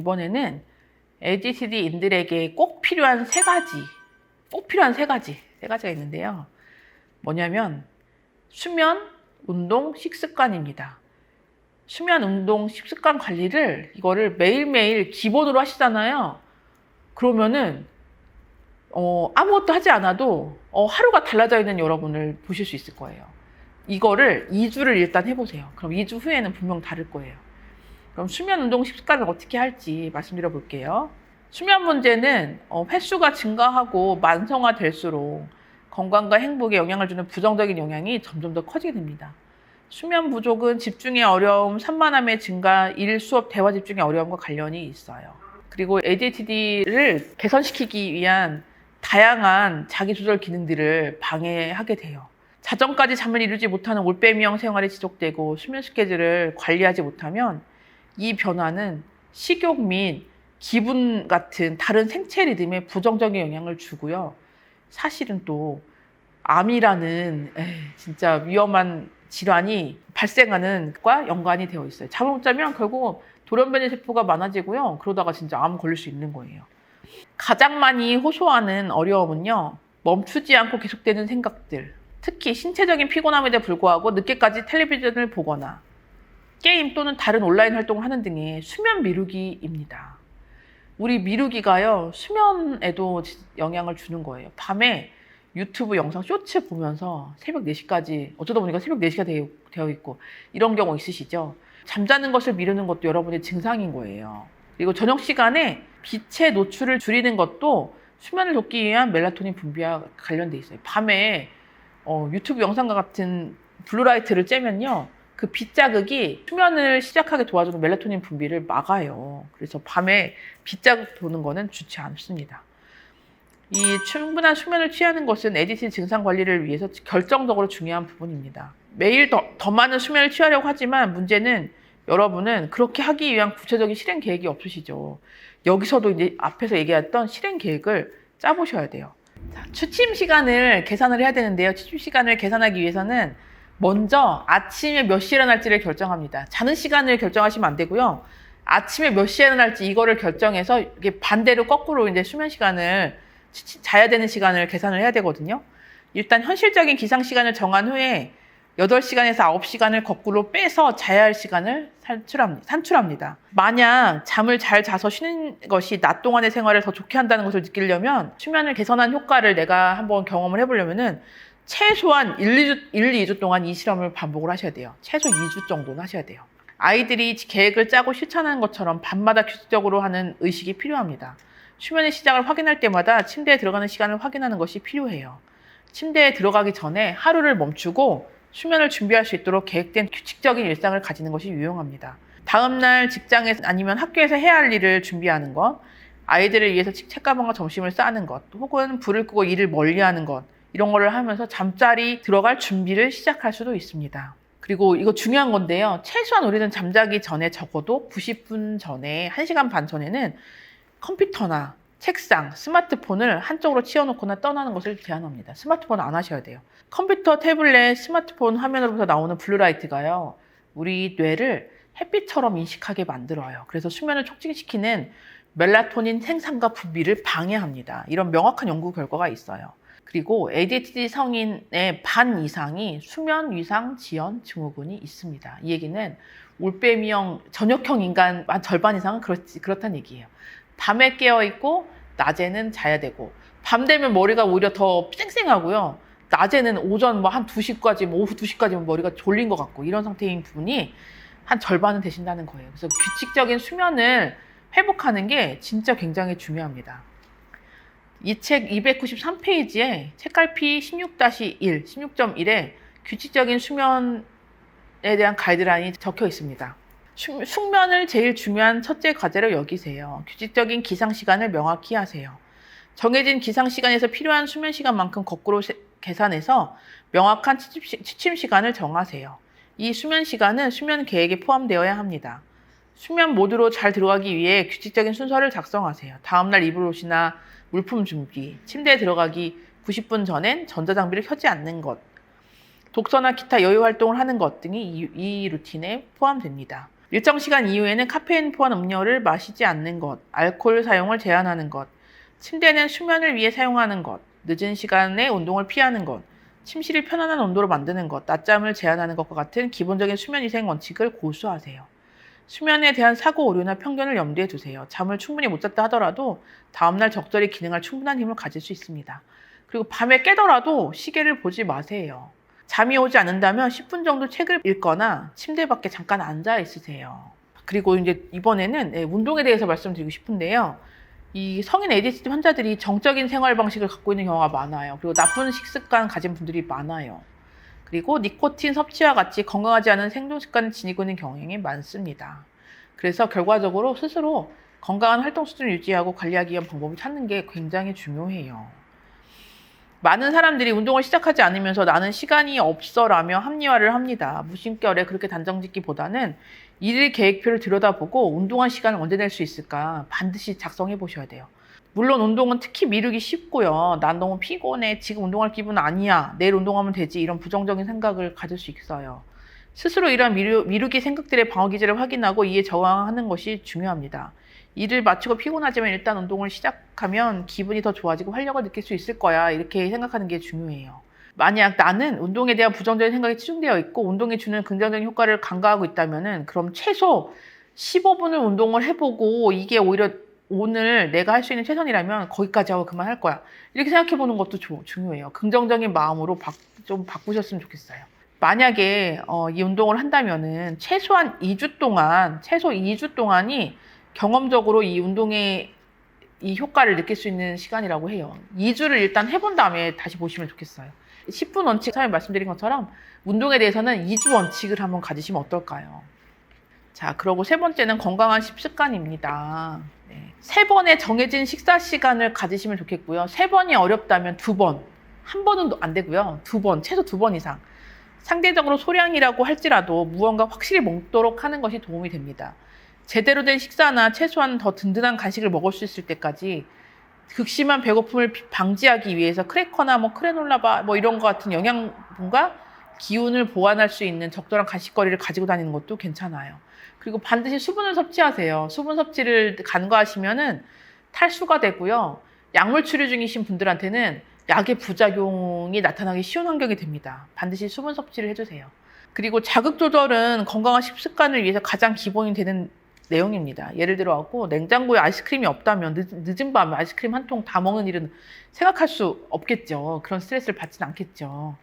이번에는 ADHD인들에게 꼭 필요한 세 가지가 있는데요. 뭐냐면 수면, 운동, 식습관입니다. 수면, 운동, 식습관 관리를 이거를 매일매일 기본으로 하시잖아요. 그러면은 아무것도 하지 않아도 하루가 달라져 있는 여러분을 보실 수 있을 거예요. 이거를 2주를 일단 해보세요. 그럼 2주 후에는 분명 다를 거예요. 그럼 수면, 운동, 식습관을 어떻게 할지 말씀드려 볼게요. 수면 문제는 횟수가 증가하고 만성화될수록 건강과 행복에 영향을 주는 부정적인 영향이 점점 더 커지게 됩니다. 수면 부족은 집중의 어려움, 산만함의 증가, 일, 수업, 대화 집중의 어려움과 관련이 있어요. 그리고 ADHD를 개선시키기 위한 다양한 자기조절 기능들을 방해하게 돼요. 자정까지 잠을 이루지 못하는 올빼미형 생활이 지속되고 수면 스케줄을 관리하지 못하면 이 변화는 식욕 및 기분 같은 다른 생체 리듬에 부정적인 영향을 주고요. 사실은 또 암이라는 진짜 위험한 질환이 발생하는 것과 연관이 되어 있어요. 잠을 못 자면 결국 돌연변이 세포가 많아지고요. 그러다가 진짜 암 걸릴 수 있는 거예요. 가장 많이 호소하는 어려움은요. 멈추지 않고 계속되는 생각들. 특히 신체적인 피곤함에도 불구하고 늦게까지 텔레비전을 보거나 게임 또는 다른 온라인 활동을 하는 등의 수면 미루기입니다. 우리 미루기가요. 수면에도 영향을 주는 거예요. 밤에 유튜브 영상 쇼츠 보면서 새벽 4시까지 어쩌다 보니까 새벽 4시가 되어 있고 이런 경우 있으시죠? 잠자는 것을 미루는 것도 여러분의 증상인 거예요. 그리고 저녁 시간에 빛의 노출을 줄이는 것도 수면을 돕기 위한 멜라토닌 분비와 관련돼 있어요. 밤에 유튜브 영상과 같은 블루라이트를 쬐면요. 그 빛 자극이 수면을 시작하게 도와주는 멜라토닌 분비를 막아요. 그래서 밤에 빛 자극 보는 거는 좋지 않습니다. 이 충분한 수면을 취하는 것은 ADHD 증상 관리를 위해서 결정적으로 중요한 부분입니다. 매일 더 많은 수면을 취하려고 하지만 문제는 여러분은 그렇게 하기 위한 구체적인 실행 계획이 없으시죠. 여기서도 이제 앞에서 얘기했던 실행 계획을 짜보셔야 돼요. 자, 취침 시간을 계산을 해야 되는데요. 취침 시간을 계산하기 위해서는 먼저 아침에 몇 시에 일어날지를 결정합니다. 자는 시간을 결정하시면 안 되고요. 아침에 몇 시에 일어날지 이거를 결정해서 이게 반대로 거꾸로 이제 수면 시간을 자야 되는 시간을 계산을 해야 되거든요. 일단 현실적인 기상 시간을 정한 후에 8시간에서 9시간을 거꾸로 빼서 자야 할 시간을 산출합니다. 만약 잠을 잘 자서 쉬는 것이 낮 동안의 생활을 더 좋게 한다는 것을 느끼려면 수면을 개선한 효과를 내가 한번 경험을 해보려면은 최소한 2주 동안 이 실험을 반복을 하셔야 돼요. 최소 2주 정도는 하셔야 돼요. 아이들이 계획을 짜고 실천하는 것처럼 밤마다 규칙적으로 하는 의식이 필요합니다. 수면의 시작을 확인할 때마다 침대에 들어가는 시간을 확인하는 것이 필요해요. 침대에 들어가기 전에 하루를 멈추고 수면을 준비할 수 있도록 계획된 규칙적인 일상을 가지는 것이 유용합니다. 다음날 직장에서 아니면 학교에서 해야 할 일을 준비하는 것, 아이들을 위해서 책가방과 점심을 싸는 것, 혹은 불을 끄고 일을 멀리하는 것, 이런 거를 하면서 잠자리 들어갈 준비를 시작할 수도 있습니다. 그리고 이거 중요한 건데요. 최소한 우리는 잠자기 전에 적어도 90분 전에, 1시간 반 전에는 컴퓨터나 책상, 스마트폰을 한쪽으로 치워놓거나 떠나는 것을 제한합니다. 스마트폰 안 하셔야 돼요. 컴퓨터, 태블릿, 스마트폰 화면으로부터 나오는 블루라이트가요. 우리 뇌를 햇빛처럼 인식하게 만들어요. 그래서 수면을 촉진시키는 멜라토닌 생산과 분비를 방해합니다. 이런 명확한 연구 결과가 있어요. 그리고 ADHD 성인의 반 이상이 수면 위상 지연 증후군이 있습니다. 이 얘기는 올빼미형 저녁형 인간 한 절반 이상은 그렇다는 얘기예요. 밤에 깨어있고 낮에는 자야 되고 밤 되면 머리가 오히려 더 쌩쌩하고요. 낮에는 오전 한 2시까지 오후 2시까지면 머리가 졸린 것 같고 이런 상태인 부분이 한 절반은 되신다는 거예요. 그래서 규칙적인 수면을 회복하는 게 진짜 굉장히 중요합니다. 이 책 293페이지에 책갈피 16-1, 16.1에 규칙적인 수면에 대한 가이드라인이 적혀 있습니다. 숙면을 제일 중요한 첫째 과제로 여기세요. 규칙적인 기상 시간을 명확히 하세요. 정해진 기상 시간에서 필요한 수면 시간만큼 거꾸로 계산해서 명확한 취침 시간을 정하세요. 이 수면 시간은 수면 계획에 포함되어야 합니다. 수면 모드로 잘 들어가기 위해 규칙적인 순서를 작성하세요. 다음날 입을 옷이나 물품 준비, 침대에 들어가기 90분 전엔 전자장비를 켜지 않는 것, 독서나 기타 여유 활동을 하는 것 등이 이 루틴에 포함됩니다. 일정 시간 이후에는 카페인 포함 음료를 마시지 않는 것, 알코올 사용을 제한하는 것, 침대는 수면을 위해 사용하는 것, 늦은 시간에 운동을 피하는 것, 침실을 편안한 온도로 만드는 것, 낮잠을 제한하는 것과 같은 기본적인 수면 위생 원칙을 고수하세요. 수면에 대한 사고 오류나 편견을 염두에 두세요. 잠을 충분히 못 잤다 하더라도 다음날 적절히 기능할 충분한 힘을 가질 수 있습니다. 그리고 밤에 깨더라도 시계를 보지 마세요. 잠이 오지 않는다면 10분 정도 책을 읽거나 침대 밖에 잠깐 앉아 있으세요. 그리고 이제 이번에는 운동에 대해서 말씀드리고 싶은데요. 이 성인 ADHD 환자들이 정적인 생활 방식을 갖고 있는 경우가 많아요. 그리고 나쁜 식습관 가진 분들이 많아요. 그리고 니코틴 섭취와 같이 건강하지 않은 생존 습관을 지니고 있는 경향이 많습니다. 그래서 결과적으로 스스로 건강한 활동 수준을 유지하고 관리하기 위한 방법을 찾는 게 굉장히 중요해요. 많은 사람들이 운동을 시작하지 않으면서 나는 시간이 없어라며 합리화를 합니다. 무심결에 그렇게 단정 짓기보다는 일일 계획표를 들여다보고 운동한 시간을 언제 낼 수 있을까 반드시 작성해 보셔야 돼요. 물론 운동은 특히 미루기 쉽고요. 난 너무 피곤해. 지금 운동할 기분 아니야. 내일 운동하면 되지. 이런 부정적인 생각을 가질 수 있어요. 스스로 이러한 미루기 생각들의 방어 기제를 확인하고 이에 저항하는 것이 중요합니다. 일을 마치고 피곤하지만 일단 운동을 시작하면 기분이 더 좋아지고 활력을 느낄 수 있을 거야. 이렇게 생각하는 게 중요해요. 만약 나는 운동에 대한 부정적인 생각이 치중되어 있고 운동이 주는 긍정적인 효과를 간과하고 있다면 그럼 최소 15분을 운동을 해보고 이게 오히려 오늘 내가 할 수 있는 최선이라면 거기까지 하고 그만할 거야. 이렇게 생각해 보는 것도 중요해요. 긍정적인 마음으로 좀 바꾸셨으면 좋겠어요. 만약에 이 운동을 한다면은 최소한 2주 동안이 경험적으로 이 운동의 이 효과를 느낄 수 있는 시간이라고 해요. 2주를 일단 해본 다음에 다시 보시면 좋겠어요. 10분 원칙 처음에 말씀드린 것처럼 운동에 대해서는 2주 원칙을 한번 가지시면 어떨까요? 자, 그리고 세 번째는 건강한 식습관입니다. 네. 3번의 정해진 식사 시간을 가지시면 좋겠고요. 3번이 어렵다면 2번, 한 번은 안 되고요. 2번, 최소 2번 이상. 상대적으로 소량이라고 할지라도 무언가 확실히 먹도록 하는 것이 도움이 됩니다. 제대로 된 식사나 최소한 더 든든한 간식을 먹을 수 있을 때까지 극심한 배고픔을 방지하기 위해서 크래커나 크래놀라바 이런 것 같은 영양분과 기운을 보완할 수 있는 적절한 간식거리를 가지고 다니는 것도 괜찮아요. 그리고 반드시 수분을 섭취하세요. 수분 섭취를 간과하시면은 탈수가 되고요. 약물 치료 중이신 분들한테는 약의 부작용이 나타나기 쉬운 환경이 됩니다. 반드시 수분 섭취를 해주세요. 그리고 자극 조절은 건강한 식습관을 위해서 가장 기본이 되는 내용입니다. 예를 들어 냉장고에 아이스크림이 없다면 늦은 밤에 아이스크림 한 통 다 먹는 일은 생각할 수 없겠죠. 그런 스트레스를 받지는 않겠죠.